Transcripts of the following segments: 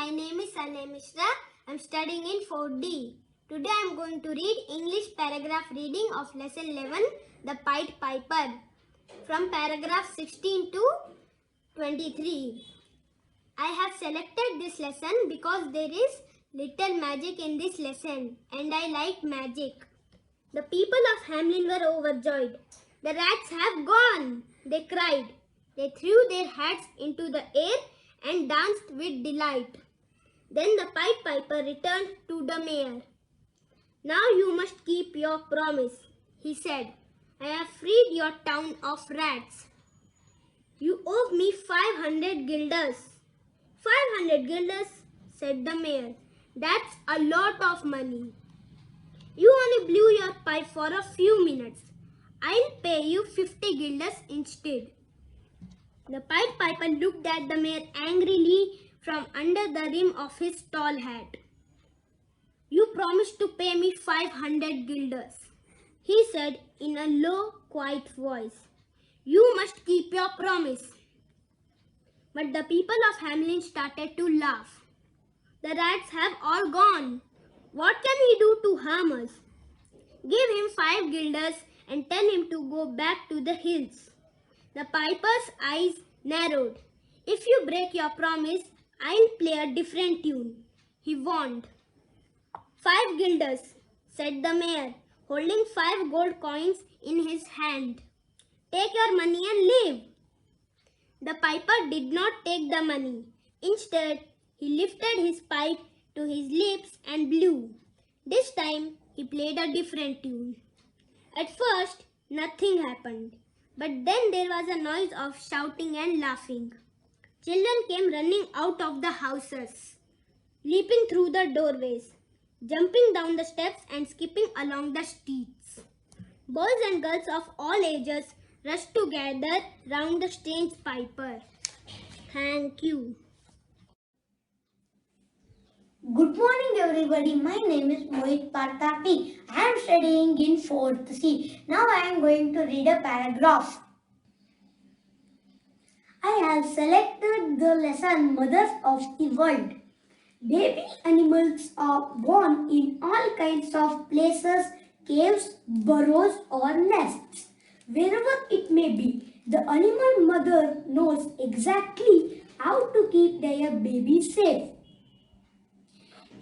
my name is Sira. I am studying in 4D. Today I am going to read English paragraph reading of lesson 11, The Pied Piper, from paragraph 16 to 23. I have selected this lesson because there is little magic in this lesson and I like magic. The people of Hamlin were overjoyed. The rats have gone, they cried. They threw their hats into the air and danced with delight. Then the Pied Piper returned to the mayor. Now you must keep your promise, he said. I have freed your town of rats. You owe me 500 guilders. 500 guilders, said the mayor. That's a lot of money. You only blew your pipe for a few minutes. I'll pay you 50 guilders instead. The Pied Piper looked at the mayor angrily from under the rim of his tall hat. You promised to pay me 500 guilders, he said in a low, quiet voice. You must keep your promise. But the people of Hamlin started to laugh. The rats have all gone. What can he do to harm us? Give him 5 guilders and tell him to go back to the hills. The piper's eyes narrowed. If you break your promise, I'll play a different tune, he warned. 5 guilders, said the mayor, holding 5 gold coins in his hand. Take your money and leave. The piper did not take the money. Instead, he lifted his pipe to his lips and blew. This time, he played a different tune. At first, nothing happened. But then there was a noise of shouting and laughing. Children came running out of the houses, leaping through the doorways, jumping down the steps and skipping along the streets. Boys and girls of all ages rushed together round the strange piper. Thank you. Good morning everybody, my name is Mohit Parthapi. I am studying in 4th C. Now I am going to read a paragraph. I have selected the lesson Mothers of the World. Baby animals are born in all kinds of places, caves, burrows or nests. Wherever it may be, the animal mother knows exactly how to keep their baby safe.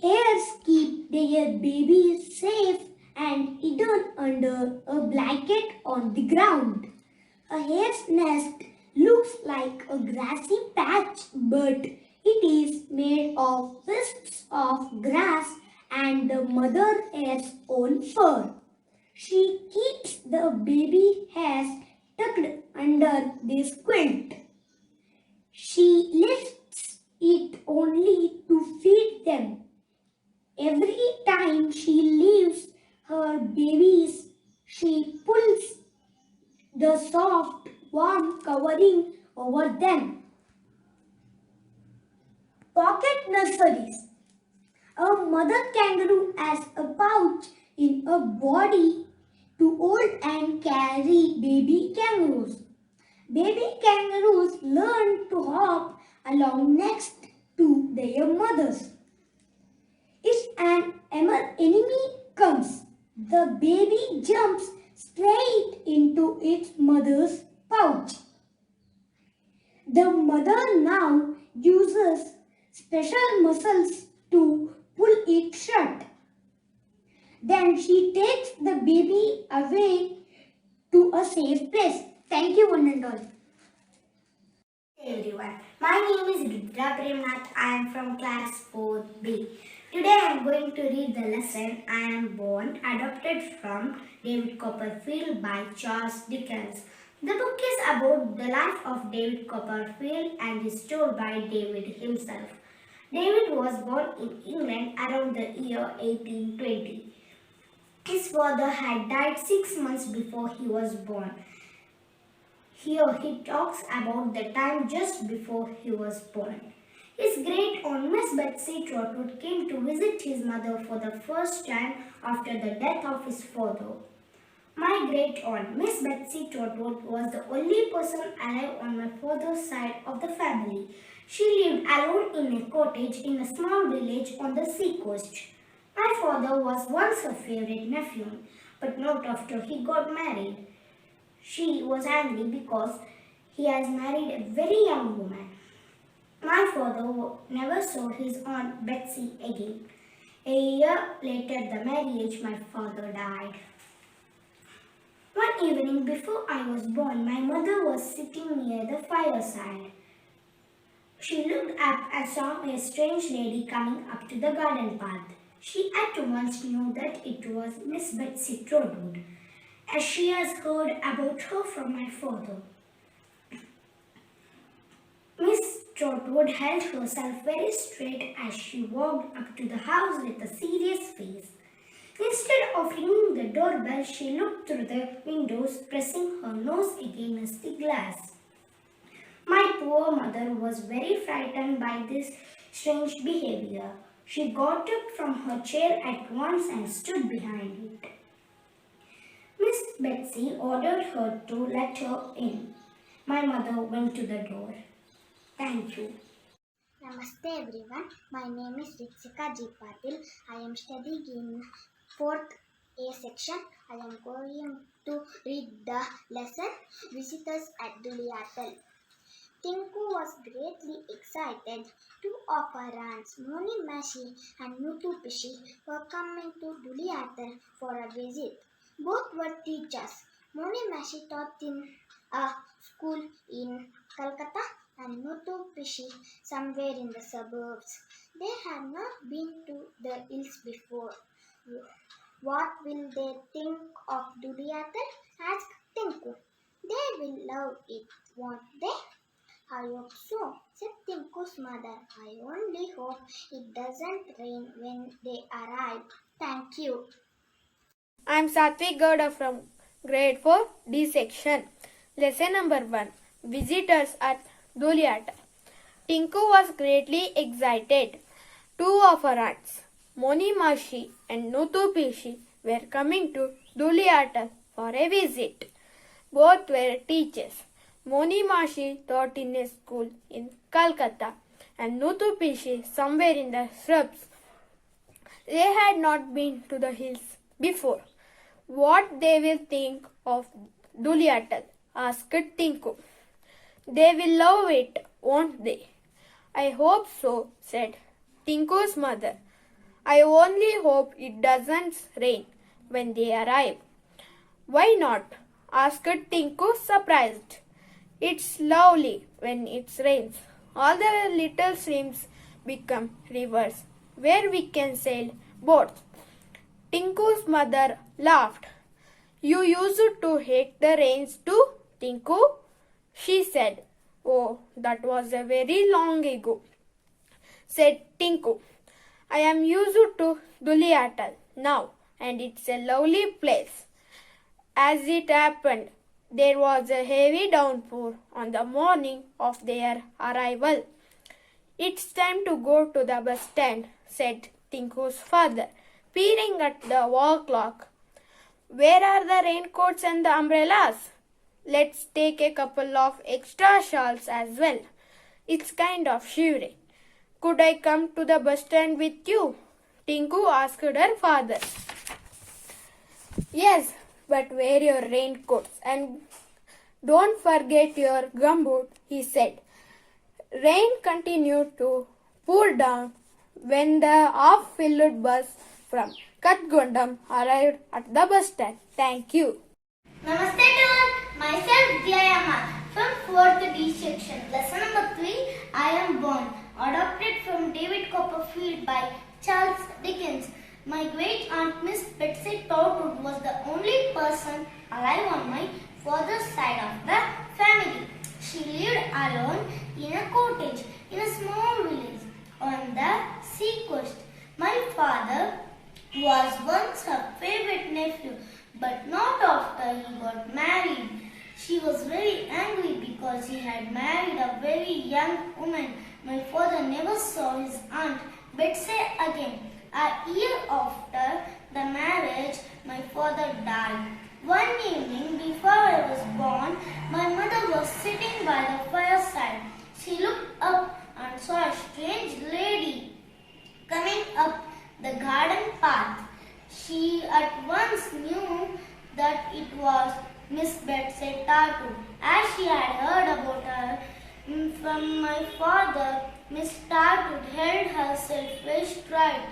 Hares keep their babies safe and hidden under a blanket on the ground. A hare's nest looks like a grassy patch, but it is made of wisps of grass and the mother hare's own fur. She keeps the baby hares tucked under this quilt. She lifts it only to feed them. Every time she leaves her babies, she pulls the soft, warm covering over them. Pocket nurseries. A mother kangaroo has a pouch in her body to hold and carry baby kangaroos. Baby kangaroos learn to hop along next to their mothers. If an enemy comes, the baby jumps straight into its mother's pouch. The mother now uses special muscles to pull it shut. Then she takes the baby away to a safe place. Thank you one and all. Hey everyone, my name is Rudra Premnath. I am from class 4B. Today I am going to read the lesson I Am Born, adapted from David Copperfield by Charles Dickens. The book is about the life of David Copperfield and is told by David himself. David was born in England around the year 1820. His father had died 6 months before he was born. Here he talks about the time just before he was born. His great-aunt Miss Betsy Trotwood came to visit his mother for the first time after the death of his father. My great-aunt Miss Betsy Trotwood was the only person alive on my father's side of the family. She lived alone in a cottage in a small village on the seacoast. My father was once her favorite nephew, but not after he got married. She was angry because he has married a very young woman. My father never saw his aunt Betsy again. A year later the marriage, my father died. One evening before I was born, my mother was sitting near the fireside. She looked up and saw a strange lady coming up to the garden path. She at once knew that it was Miss Betsy Trotwood, as she has heard about her from my father. Miss Trotwood held herself very straight as she walked up to the house with a serious face. Instead of ringing the doorbell, she looked through the windows, pressing her nose against the glass. My poor mother was very frightened by this strange behavior. She got up from her chair at once and stood behind it. Miss Betsy ordered her to let her in. My mother went to the door. Thank you. Namaste everyone. My name is Ritsika G. Patil. I am studying in 4th A section. I am going to read the lesson Visitors at Duliatal. Tinku was greatly excited. Two of her aunts, Moni Mashi and Nutu Pishi, were coming to Duliatal for a visit. Both were teachers. Moni Mashi taught in a school in Calcutta and Nutu Pishi somewhere in the suburbs. They had not been to the hills before. What will they think of Duliatal? Asked Tinku. They will love it, won't they? I hope so, said Tinku's mother. I only hope it doesn't rain when they arrive. Thank you. I am Satvik Gowda from grade 4 D section. Lesson number 1. Visitors at Duliata. Tinku was greatly excited. Two of her aunts, Moni Mashi and Nutu Pishi, were coming to Duliata for a visit. Both were teachers. Moni Mashi taught in a school in Calcutta and Nutu Pishi somewhere in the shrubs. They had not been to the hills before. What they will think of Duliatal? Asked Tinku. They will love it, won't they? I hope so, said Tinku's mother. I only hope it doesn't rain when they arrive. Why not? Asked Tinku, surprised. It's lovely when it rains. All the little streams become rivers where we can sail boats. Tinku's mother laughed. You used to hate the rains too, Tinku? She said. Oh, that was a very long ago, said Tinku. I am used to Duliatal now, and it's a lovely place. As it happened, there was a heavy downpour on the morning of their arrival. It's time to go to the bus stand, said Tinku's father, peering at the wall clock. Where are the raincoats and the umbrellas? Let's take a couple of extra shawls as well. It's kind of shivering. Could I come to the bus stand with you? Tinku asked her father. Yes, but wear your raincoats and don't forget your gumboot, he said. Rain continued to pour down when the half-filled bus from Katgondam arrived at the bus stand. Thank you. Namaste to all. Myself Jayama from 4th D section. Lesson number 3. I am born. Adopted from David Copperfield by Charles Dickens. My great aunt Miss Betsy Trotwood was the only person alive on my father's side of the family. She lived alone in a cottage in a small village on the seacoast. My father was once her favorite nephew, but not after he got married. She was very angry because he had married a very young woman. My father never saw his aunt Betsy again. A year after the marriage, my father died. One evening before I was born, my mother was sitting by the fireside. She looked up at once knew that it was Miss Betsy Tartu, as she had heard about her from my father. Miss Tartu held herself very straight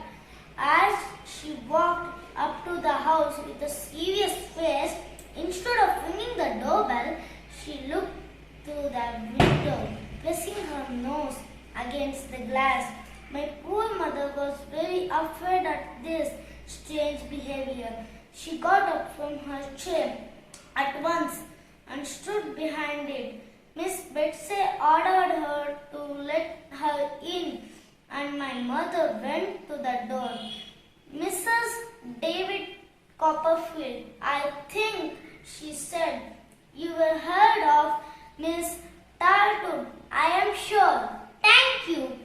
as she walked up to the house with a serious face. Instead of ringing the doorbell, she looked through the window, pressing her nose against the glass. My poor mother was very afraid at this strange behavior. She got up from her chair at once and stood behind it. Miss Betsy ordered her to let her in, and my mother went to the door. Mrs. David Copperfield, I think, she said. You were heard of Miss Tartu, I am sure. Thank you.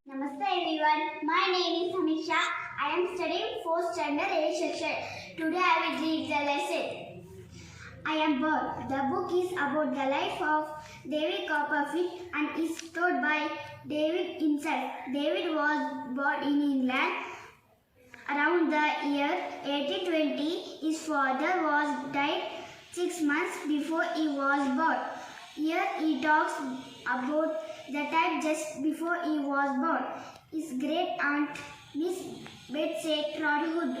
Namaste everyone. My name is Hamisha. I am studying 4th standard A section. Today I will read the lesson. I am Bird. The book is about the life of David Copperfield and is told by David himself. David was born in England around the year 1820. His father was died 6 months before he was born. Here he talks about the time just before he was born. His great aunt, Miss Betsy Trotwood,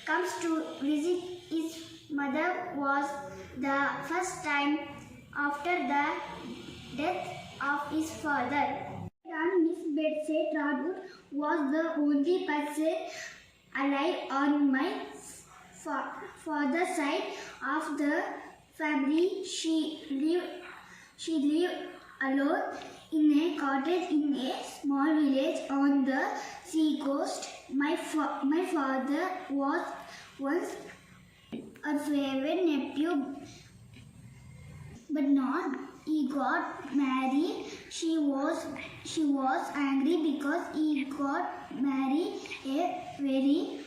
comes to visit his mother. Was the first time after the death of his father. And Miss Betsy Trotwood was the only person alive on my father's side of the family. She lived alone in a cottage in a small village on the sea coast. My father was once her favorite nephew, but not. He got married. She was angry because he got married a very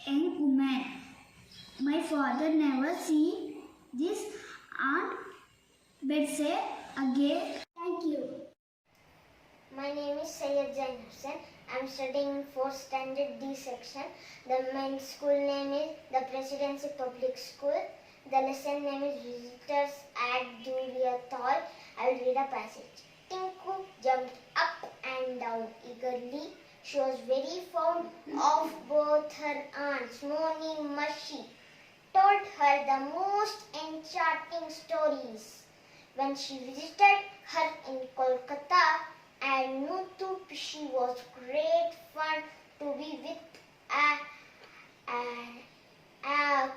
young woman. My father never see this Aunt Betsy again. Thank you. My name is Syed Zain Hussain. I am studying 4th standard D section. The main school name is the Presidency Public School. The lesson name is Visitors at Juliet Hall. I will read a passage. Tinku jumped up and down eagerly. She was very fond of both her aunts. Moni Mashi told her the most enchanting stories. When she visited her in Kolkata and Nutu Pishi was great fun to be with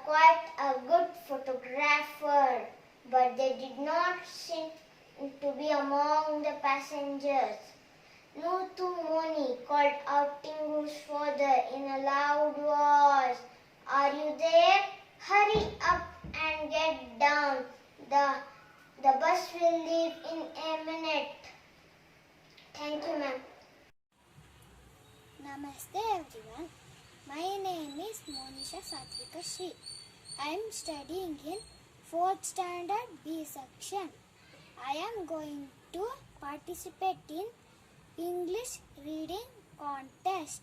quite a good photographer, but they did not seem to be among the passengers. Nutu Moni called out Tingu's father in a loud voice. Are you there? Hurry up and get down. The bus will leave in a minute. Thank you, ma'am. Namaste everyone. My name is Monisha Satvika Shri. I am studying in 4th standard B section. I am going to participate in English reading contest.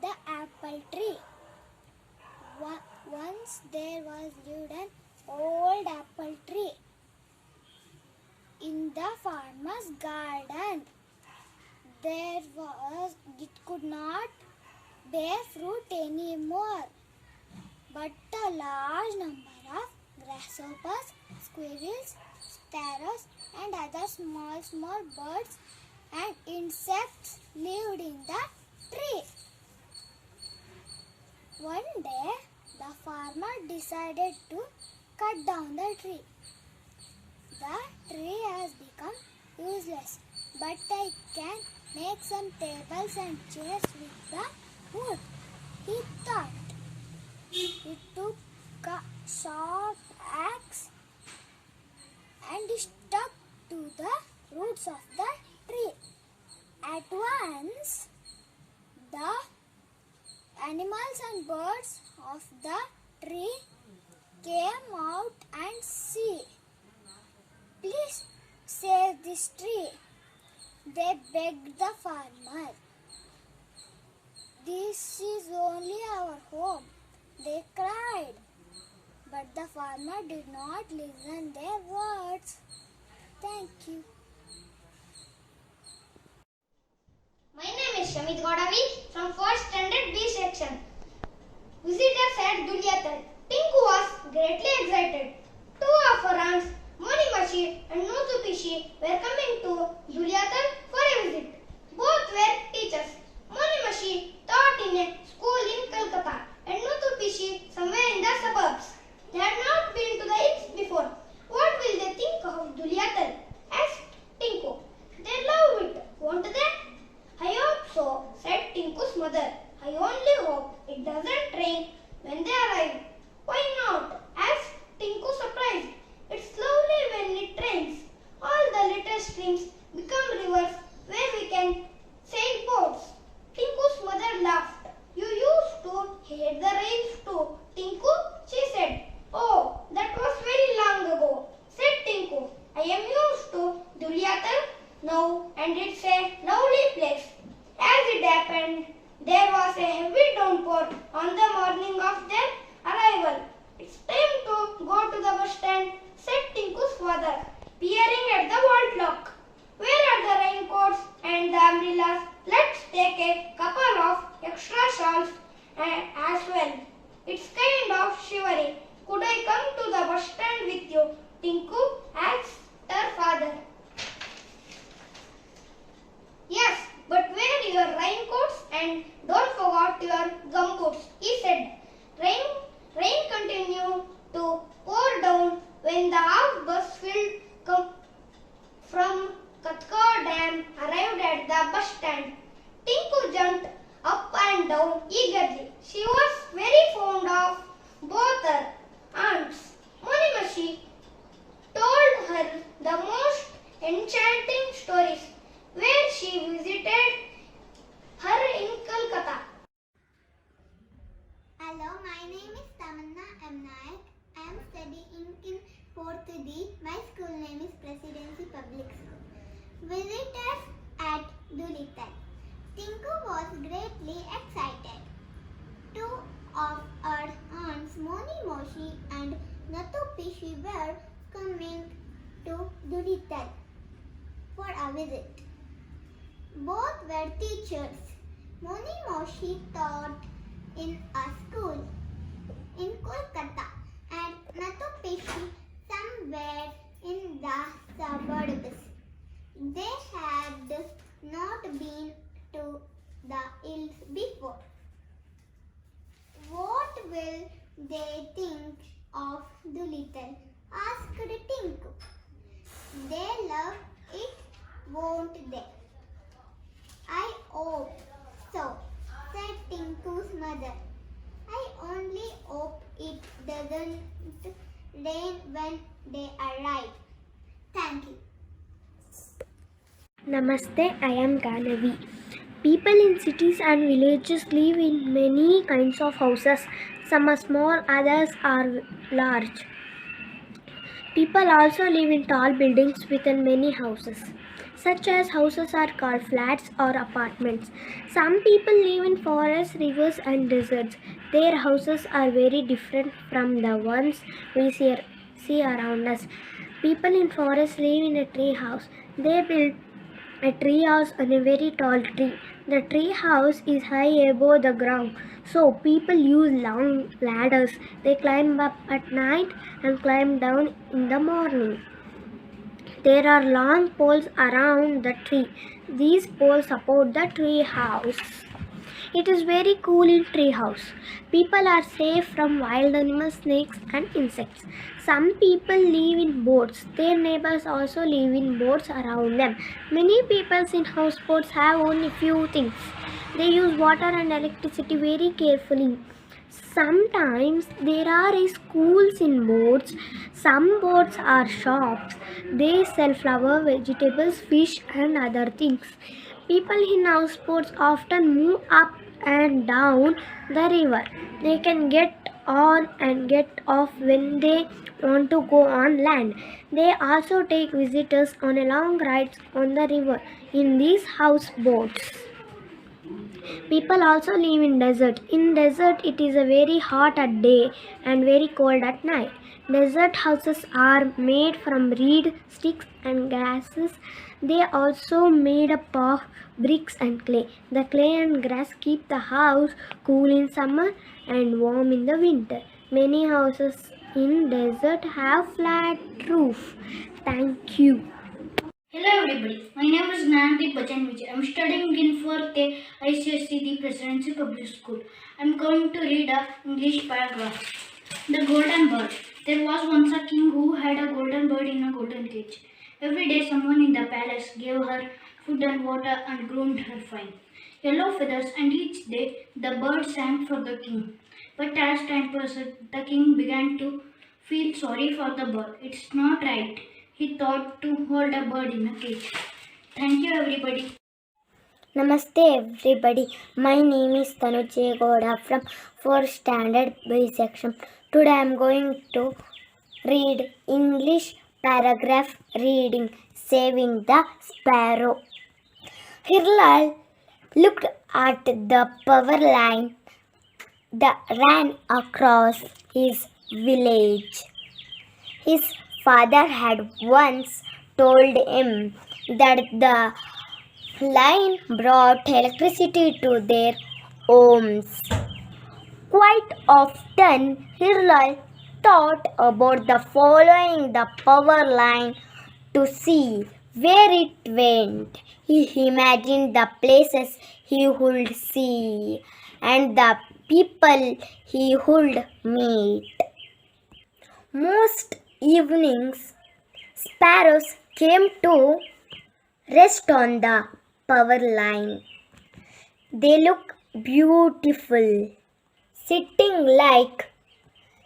The apple tree. Once there was lived an old apple tree in the farmer's garden. It could not bear fruit anymore, but a large number of grasshoppers, squirrels, sparrows, and other small birds and insects lived in the tree. One day, the farmer decided to cut down the tree. The tree has become useless, but I can make some tables and chairs with the wood, he thought. He took a sharp axe and stuck to the roots of the tree. At once, the animals and birds of the tree came out and said, "Please save this tree." They begged the farmer. "This is only our home. They cried, but the farmer did not listen their words. Thank you. My name is Shamit Godavi from 4th Standard B section. Visitors at Dulyatal. Tinku was greatly excited. Two of her aunts, Monimashi and Nutupishi, were coming to Dulyatal for a visit. Both were teachers. Monimashi taught in a school in Calcutta and Nutupishi somewhere in the suburbs. They had not been to the hills before. What will they think of Dulyatal? Asked Tinku. They love it, won't they? I hope so, said Tinku's mother. I only hope it doesn't rain when they arrive. Why not? Asked Tinku surprised. It's lovely when it rains. All the little streams become rivers where we can sail boats. Tinku's mother laughed. You used to hate the rains too, Tinku, she said. Oh, that was very long ago, said Tinku. I am used to Dulyatal now and it's a lovely place. As it happened, there was a heavy downpour on the morning of their arrival. It's time to go to the bus stand, said Tinku's father, peering at the wall clock. Where are the raincoats and the umbrellas? Let's take a couple of extra shawls as well. It's kind of shivery. Could I come to the bus stand with you? Tinku asked her father. Yes, but wear your raincoats and don't forget your gumboots, he said. Rain continued to pour down when the half bus filled from Katka Dam arrived at the bus stand. Tinku jumped up and down eagerly. She was very fond of both her aunts. Monimashi told her the most enchanting stories where she visited her in Calcutta. Hello, my name is Tamanna M. Nayak. I am studying in 4th D. My school name is Presidency Public School. Visitors at Dulyatal. Tinku was greatly excited. Two of our aunts, Moni Moshi and Natu Pishi, were coming to Dulyatal for a visit. Both were teachers. Moni Moshi taught in a school in Kolkata and Natu Pishi somewhere in the suburbs. They had not been to the hills before. What will they think of Dulyatal? Asked Tinku. They love it, won't they? I hope so, said Tinku's mother. I only hope it doesn't rain when they arrive. Thank you. Namaste, I am Ganavi. People in cities and villages live in many kinds of houses. Some are small, others are large. People also live in tall buildings within many houses. Such as houses are called flats or apartments. Some people live in forests, rivers and deserts. Their houses are very different from the ones we see around us. People in forests live in a tree house. They build a tree house on a very tall tree. The tree house is high above the ground, so people use long ladders. They climb up at night and climb down in the morning. There are long poles around the tree. These poles support the tree house. It is very cool in tree house. People are safe from wild animals, snakes and insects. Some people live in boats. Their neighbors also live in boats around them. Many people in houseboats have only few things. They use water and electricity very carefully. Sometimes there are schools in boats. Some boats are shops. They sell flour, vegetables, fish and other things. People in houseboats often move up and down the river. They can get on and get off when they want to go on land. They also take visitors on a long rides on the river in these houseboats. People also live in desert. In desert, it is a very hot at day and very cold at night. Desert houses are made from reed, sticks, and grasses. They also made up of bricks and clay. The clay and grass keep the house cool in summer and warm in the winter. Many houses in desert have flat roof. Thank you. Hello everybody, my name is Nanti Bachanvich. I am studying in 4th A ICSC the Presidency Public School. I am going to read a English paragraph. The Golden Bird. There was once a king who had a golden bird in a golden cage. Every day someone in the palace gave her food and water and groomed her fine yellow feathers, and each day the bird sang for the king. But as time passed, the king began to feel sorry for the bird. It's not right, he thought, to hold a bird in a cage. Thank you, everybody. Namaste everybody. My name is Tanuj Goda from 4th Standard B section. Today I am going to read English paragraph reading Saving the Sparrow. Hirlal looked at the power line that ran across his village. His father had once told him that the line brought electricity to their homes. Quite often, Hirlal thought about the following the power line to see where it went. He imagined the places he would see and the people he would meet. Most evenings, sparrows came to rest on the power line. They look beautiful, sitting like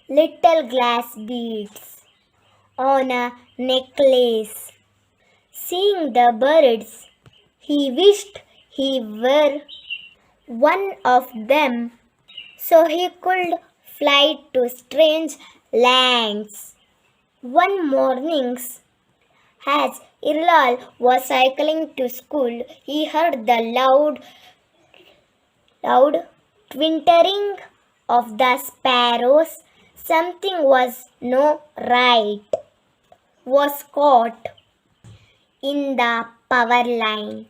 little glass beads on a necklace. Seeing the birds, he wished he were one of them so he could fly to strange lands. One morning, as Irlal was cycling to school, he heard the loud twittering of the sparrows. Something was no right, was caught in the power line.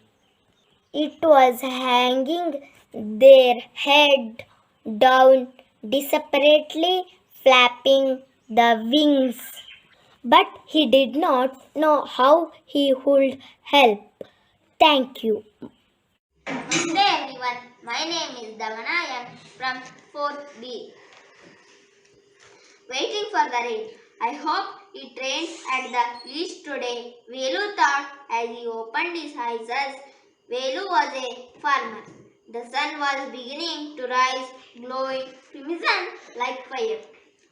It was hanging their head down, desperately flapping the wings. But he did not know how he would help. Thank you. Namaste everyone. My name is Davanayan from 4th B. Waiting for the rain. I hope it rains at the least today. Velu thought as he opened his eyes. Velu was a farmer. The sun was beginning to rise, glowing crimson like fire.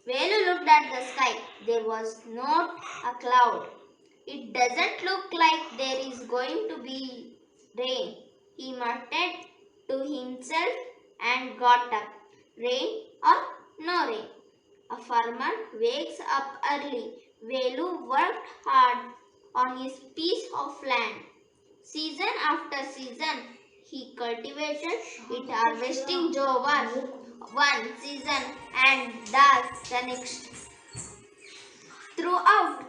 Velu looked at the sky. There was not a cloud. It doesn't look like there is going to be rain, he muttered to himself and got up. Rain or no rain. A farmer wakes up early. Velu worked hard on his piece of land. Season after season, he cultivated it, harvesting jowar one season and dal the next. Throughout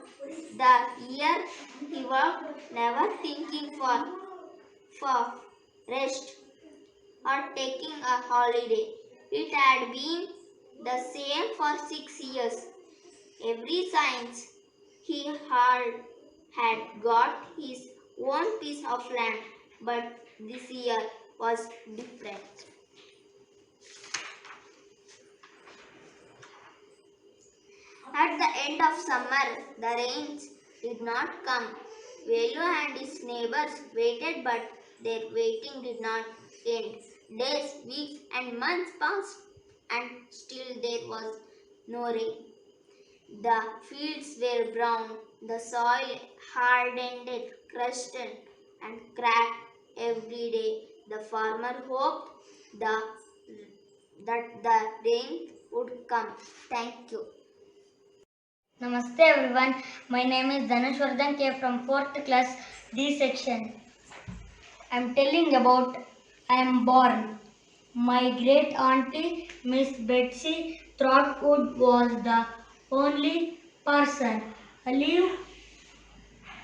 the year, he worked, never thinking for rest or taking a holiday. It had been the same for 6 years. Every science he had got his own piece of land, but this year was different. At the end of summer, the rains did not come. Velu and his neighbors waited, but their waiting did not end. Days, weeks, and months passed, and still there was no rain. The fields were brown, the soil hardened, crusted, and cracked every day. The farmer hoped that the rain would come. Thank you. Namaste everyone. My name is Dhanushvardhan K from 4th class D section. I am telling about I am born. My great auntie, Miss Betsy Throckwood, was the only person alive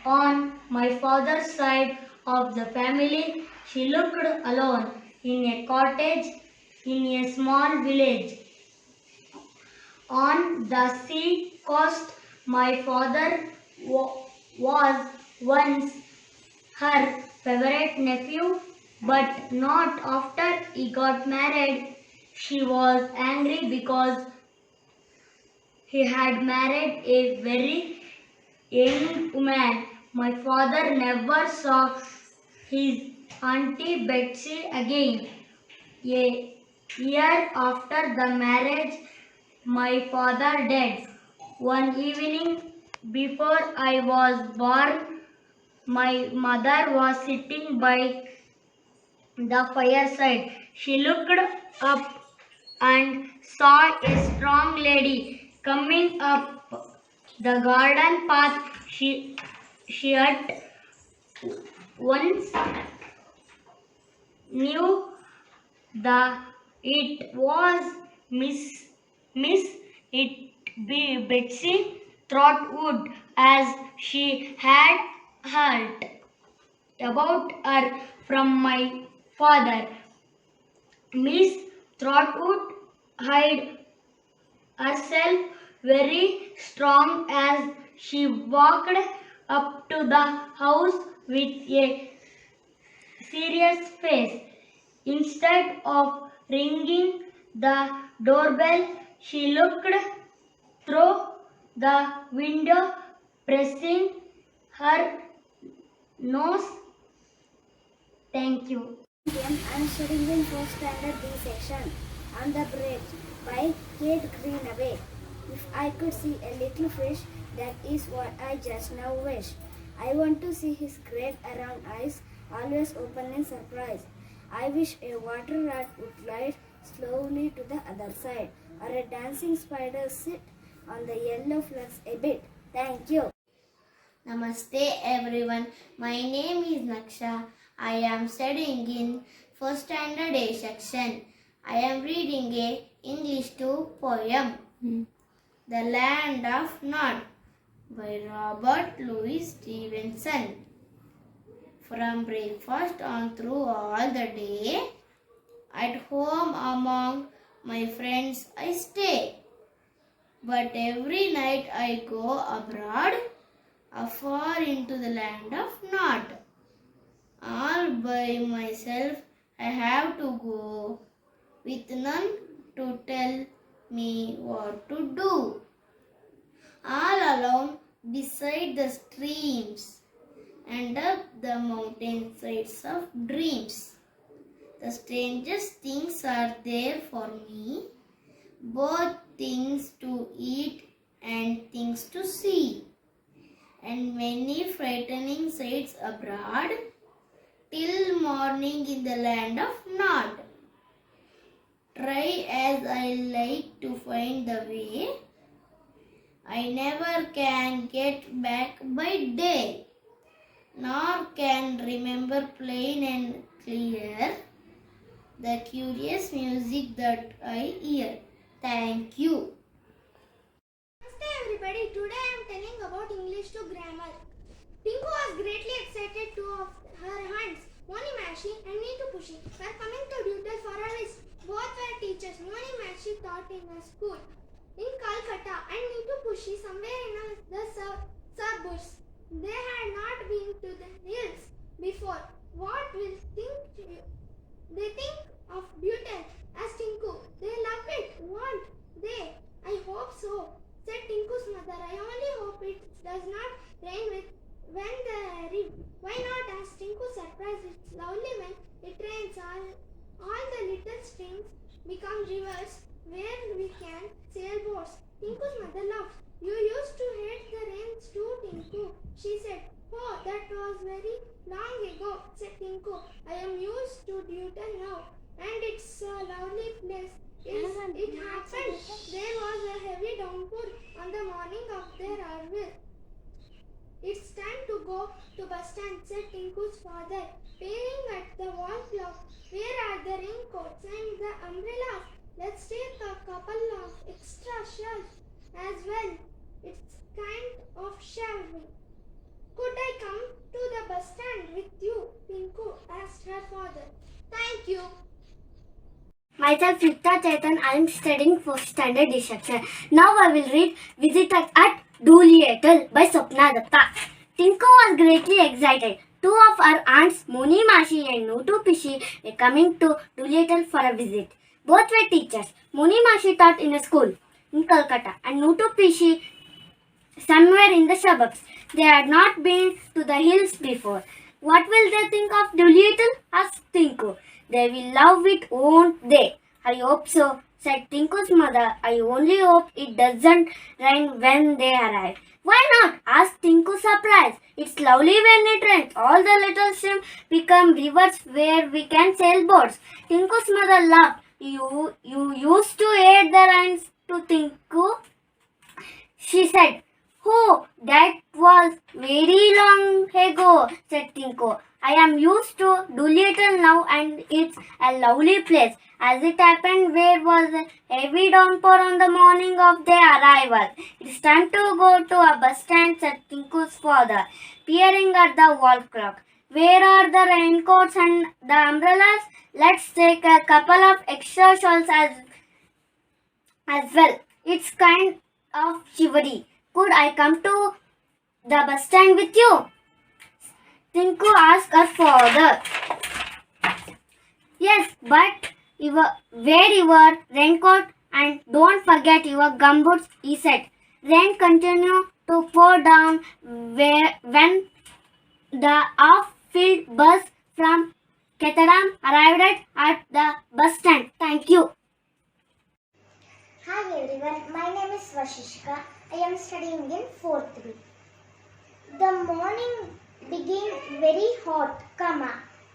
on my father's side of the family. She looked alone in a cottage in a small village on the sea coast. My father was once her favorite nephew, but not after he got married. She was angry because he had married a very young woman. My father never saw his auntie Betsy again. A year after the marriage, my father died. One evening before I was born, my mother was sitting by the fireside. She looked up and saw a strong lady coming up the garden path. She at once knew the it was Miss it be Betsy Trotwood, as she had heard about her from my father. Miss Trotwood hid herself very strong as she walked up to the house with a serious face. Instead of ringing the doorbell, she looked through the window, pressing her nose. Thank you. I am studying in 4th standard D section on the bridge by Kate Greenaway. If I could see a little fish, that is what I just now wish. I want to see his great round eyes, always open in surprise. I wish a water rat would glide slowly to the other side, or a dancing spider sit on the yellow flags a bit. Thank you. Namaste everyone. My name is Naksha. I am studying in first standard A section. I am reading a English 2 poem. The Land of Nod by Robert Louis Stevenson. From breakfast on through all the day, at home among my friends I stay. But every night I go abroad, afar into the land of Nod. All by myself I have to go, with none to tell me what to do. All alone beside the streams and up the mountain sides of dreams. The strangest things are there for me, both things to eat and things to see, and many frightening sights abroad, till morning in the land of Nod. Try as I like to find the way, I never can get back by day, nor can remember plain and clear the curious music that I hear. Thank you. Namaste everybody, today I am telling about English to grammar. Tinku was greatly excited to of her hands. Moni Mashi and Neetu Pushi were coming to duty for a list. Both were teachers. Moni Mashi taught in a school in Calcutta and Neetu Pushi somewhere in the suburbs. They had not been to the hills before. What will they think of Butel? Asked Tinku. They love it, won't they? I hope so, said Tinku's mother. I only hope it does not rain when the why not? Asked Tinku, surprised. It's lovely when it rains. All the little streams become rivers where we can sail boats. Tinku's mother laughed. You used to hate the rains too, Tinku, she said. Oh, that was very long ago, said Tinku. I am used to Newton now, and it's a lovely place. It happened there was a heavy downpour on the morning of their arrival. It's time to go to to bus stand, said Tinku's father. Peering at the wall clock, where are the raincoats and the umbrellas? Let's take a couple of extra shells as well. It's kind of shabby. Could I come to the bus stand with you? Tinku asked her father. Thank you. Myself, Yukta Chaitan, I am studying 4th standard D section. Now I will read Visit at Doolittle by Swapna Datta. Tinku was greatly excited. Two of her aunts, Moni Mashi and Nutu Pishi, were coming to Doolittle for a visit. Both were teachers. Moni Mashi taught in a school in Calcutta and Nutu Pishi somewhere in the suburbs. They had not been to the hills before. What will they think of Doolittle? Asked Tinku. They will love it, won't they? I hope so, said Tinku's mother. I only hope it doesn't rain when they arrive. Why not? Asked Tinku, surprised. It's lovely when it rains. All the little streams become rivers where we can sail boats. Tinku's mother laughed. You used to hate the rains to Tinku? She said. Oh, that was very long ago, said Tinku. I am used to Doolittle now and it's a lovely place. As it happened, there was a heavy downpour on the morning of their arrival. It's time to go to a bus stand, said Tinku's father, peering at the wall clock. Where are the raincoats and the umbrellas? Let's take a couple of extra shawls as well. It's kind of shivery. Could I come to the bus stand with you? Tinku asked her father. Yes, but wear your raincoat and don't forget your gumboots, he said. Rain continued to pour down when the half-filled bus from Kettadam arrived at the bus stand. Thank you. Hi everyone, my name is Vashishka. I am studying in 4th B. The morning began very hot,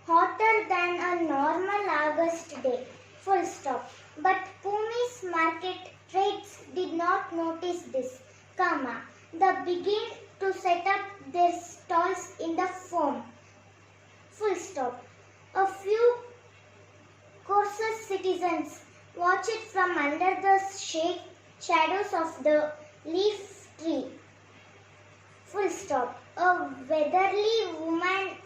hotter than a normal August day, full stop. But Pumi's market trades did not notice this, They began to set up their stalls in the foam, full stop. A few cautious citizens watched from under the shadows of the leaf tree. Full stop. A weatherly woman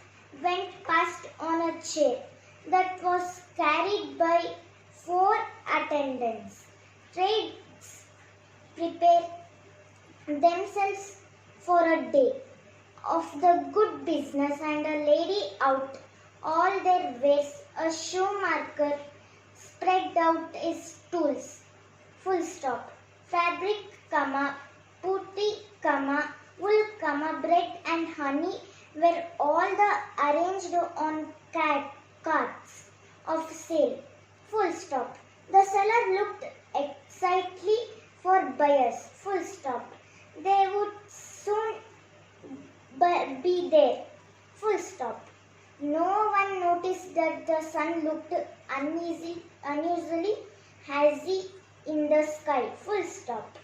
went past on a chair that was carried by 4 attendants. Trades prepare themselves for a day of the good business and a lady out. All their wares, a shoemaker spread out his tools. Full stop. Fabric, putty, wool, bread and honey were all arranged on carts of sale. Full stop. The seller looked excitedly for buyers. Full stop. They would soon be there. Full stop. No one noticed that the sun looked unusually hazy in the sky. Full stop.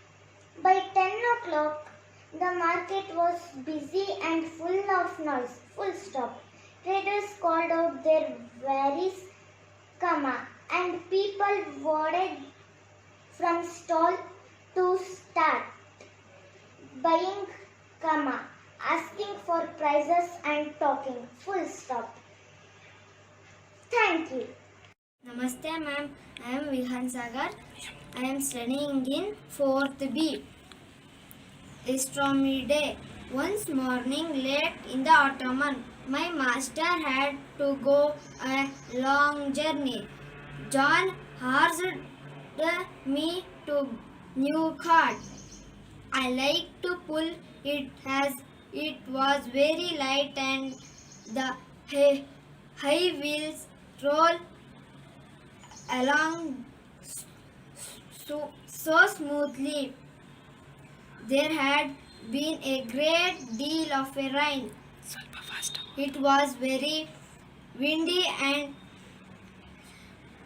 By 10 o'clock, the market was busy and full of noise. Full stop. Traders called out their wares, and people wandered from stall to start buying, asking for prices and talking. Full stop. Thank you. Namaste ma'am, I am Vihan Sagar. I am studying in 4th B. Astronomy day. Once morning late in the autumn, my master had to go a long journey. John asked me to new cart. I liked to pull it as it was very light and the high wheels roll along so smoothly. There had been a great deal of a rain. It was very windy and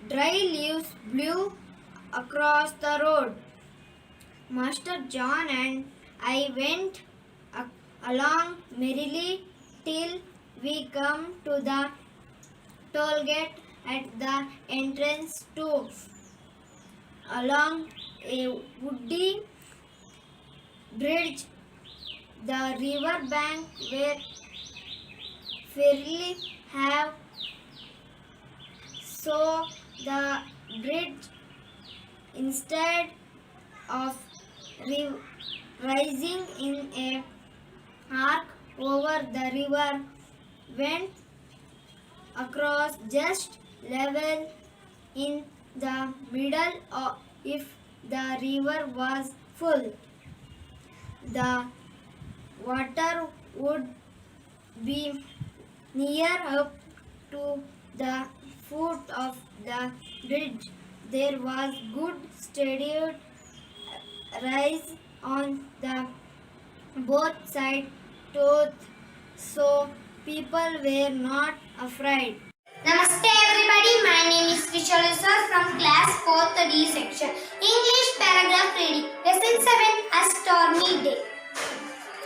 dry leaves blew across the road. Master John and I went along merrily till we come to the toll gate at the entrance to along a woody bridge. The river bank were fairly have so the bridge instead of rising in a arc over the river went across just level in the middle of, if the river was full. The water would be near up to the foot of the bridge. There was good steady rise on the both sides, so people were not afraid. Namaste everybody, my name is Sir from class 4th D section. English paragraph reading. Lesson 7, A Stormy Day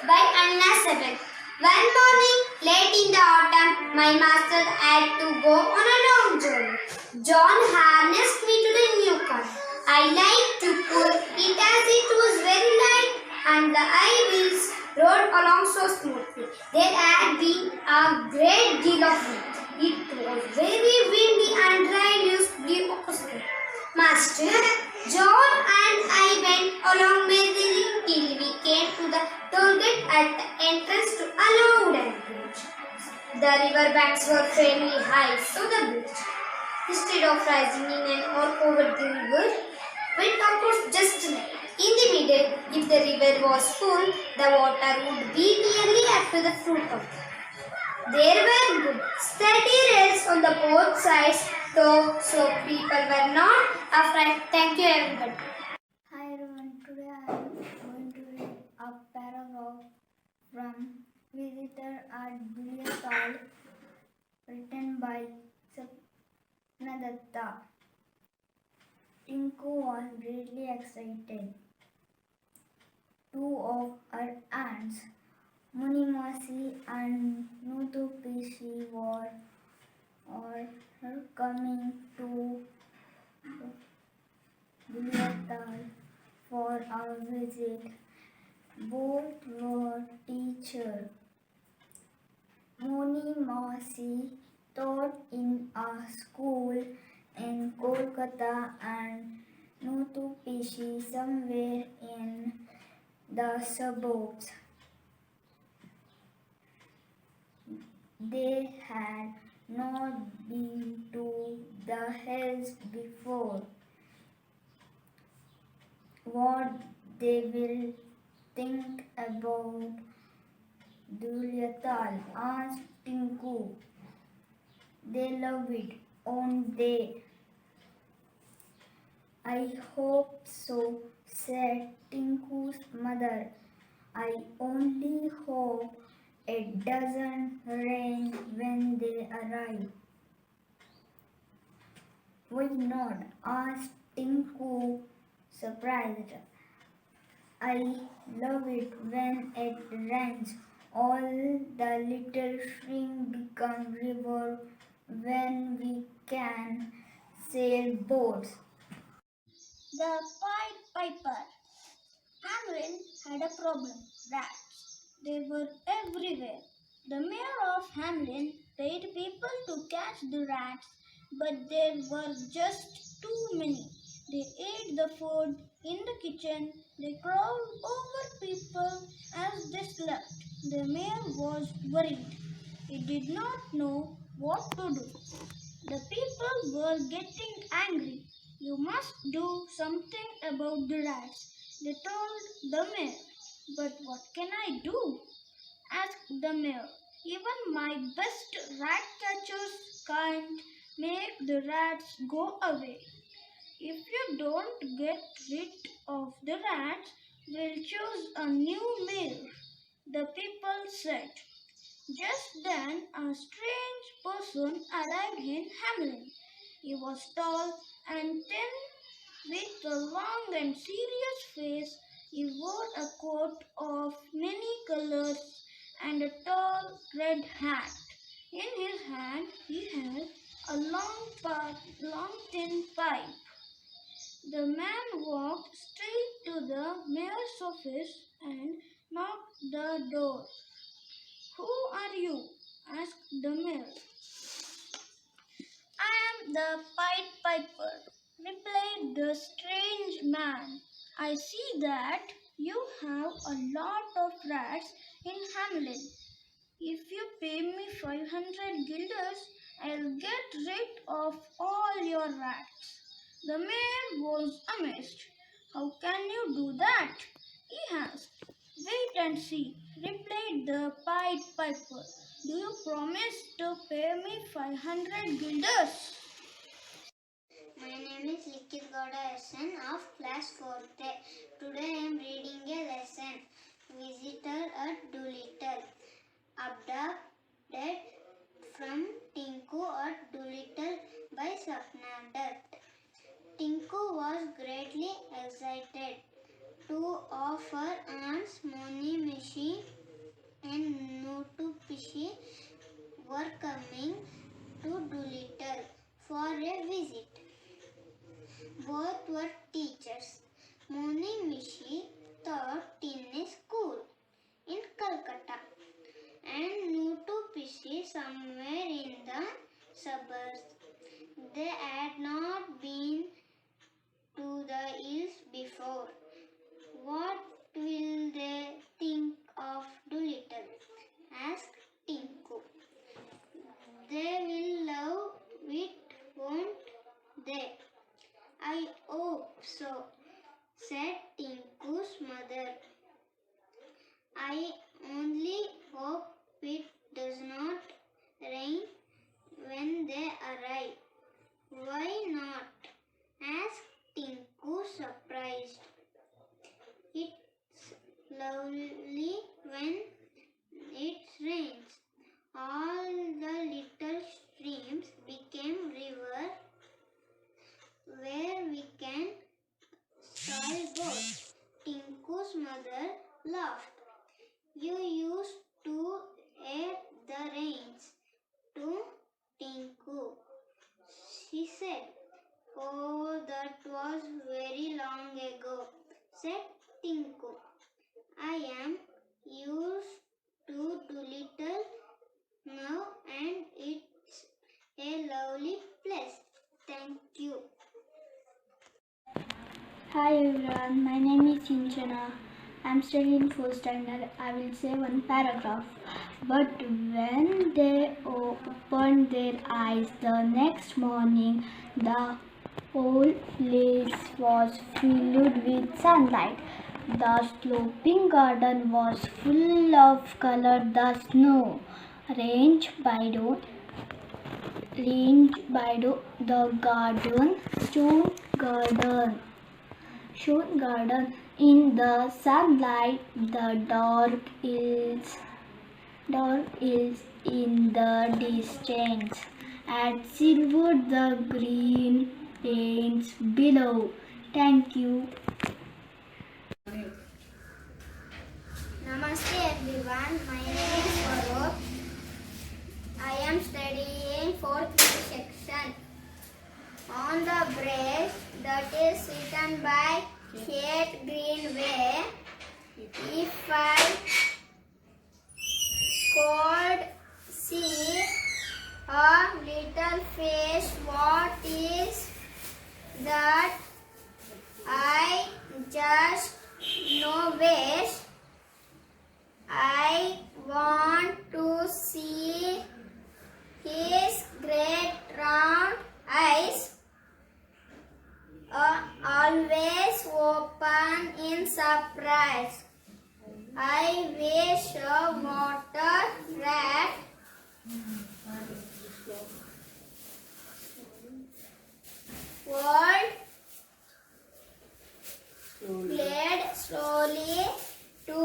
by Anna 7. One morning, late in the autumn, my master had to go on a long journey. John harnessed me to the new car. I liked to pull it as it was very light and the high wheels rode along so smoothly. There had been a great deal of wind. It was very windy and dry news the opposite. Master, John and I went along merrily till we came to the toll gate at the entrance to a long wooden bridge. The river banks were fairly high, so the bridge, instead of rising in and or over the river, went across just right. In the middle, if the river was full, the water would be nearly up to the foot of it. There were good steady rails on the both sides, though, so people were not afraid. Thank you, everybody. Hi everyone, today I am going to read a paragraph from Visitor at Dulyatal written by Sapnadatta. Tinku was greatly excited. Two of her aunts, Munimasi and Nutupishi, were coming to Dulyatal for a visit. Both were teachers. Moni Masi taught in a school in Kolkata and Nutu Pishi somewhere in the suburbs. They had not been to the hills before. What they will think about Dulyatal, asked Tinku. They love it, won't they? I hope so, said Tinku's mother. I only hope it doesn't rain when they arrive. Why not? Asked Tinku, surprised. I love it when it rains. All the little streams become river when we can sail boats. The Pied Piper. Hamlin had a problem. Rats. They were everywhere. The mayor of Hamlin paid people to catch the rats, but there were just too many. They ate the food in the kitchen. They crawled over people as they slept. The mayor was worried. He did not know what to do. The people were getting angry. You must do something about the rats, they told the mayor. But what can I do? Asked the mayor. Even my best rat catchers can't make the rats go away. If you don't get rid of the rats, we'll choose a new mayor, the people said. Just then, a strange person arrived in Hamlin. He was tall and thin, with a long and serious face. He wore a coat of many colors and a tall red hat. In his hand, he had a long thin pipe. The man walked straight to the mayor's office and knocked the door. "Who are you?" asked the mayor. "I am the Pied Piper," replied the strange man. "I see that you have a lot of rats in Hamelin. If you pay me 500 guilders, I'll get rid of all your rats." The mayor was amazed. "How can you do that?" he asked. "Wait and see," replied the Pied Piper. "Do you promise to pay me 500 guilders?" My name is Likit Gowda SN of class 4th A. Today I am reading a lesson. Visitor at Doolittle. Adapted from Tinku at Doolittle by Sapna Dutt. Tinku was greatly excited. Two of her aunts, Moni Mishi and Nutu Pishi, were coming to Doolittle for a visit. Both were teachers. Moni Mishi taught in a school in Calcutta and Nutu Pishi somewhere in the suburbs. They had not been to the hills before. "What will they think of Doolittle?" asked Tinku. "They will love it, won't they?" "I hope so," said Tinku's mother. "I only hope it does not rain when they arrive." "Why not?" asked Tinku, surprised. "It's lovely when it rains. All the little streams became rivers where we can sailboat." Tinku's mother laughed. "You used to hate the rains too, Tinku," she said. "Oh, that was very long ago," said Tinku. "I am used to Doolittle now and it's a lovely place. Thank you." Hi everyone, my name is Sinchana. I'm studying 4th standard. I will say one paragraph. But when they opened their eyes the next morning, the whole place was filled with sunlight. The sloping garden was full of color. The snow ranged by the garden, stone garden in the sunlight, the dark hills in the distance, and silvered the green plains below. Thank you. Namaste everyone, my name is Farooq. I am studying 4th section. On the bridge that is written by Kate Greenway, if I could see a little fish, what is that? I just no wish. I want to see his great round eyes, always open in surprise. I wish a water rat would glide slowly to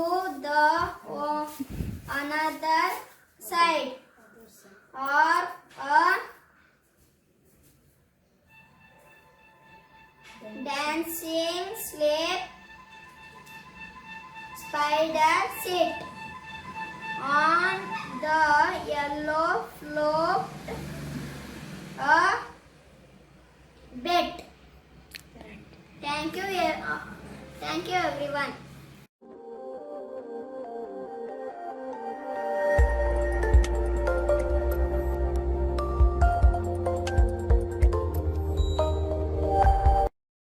the another side, or a dancing sleep spider sit On the yellow float a bet. Thank you everyone.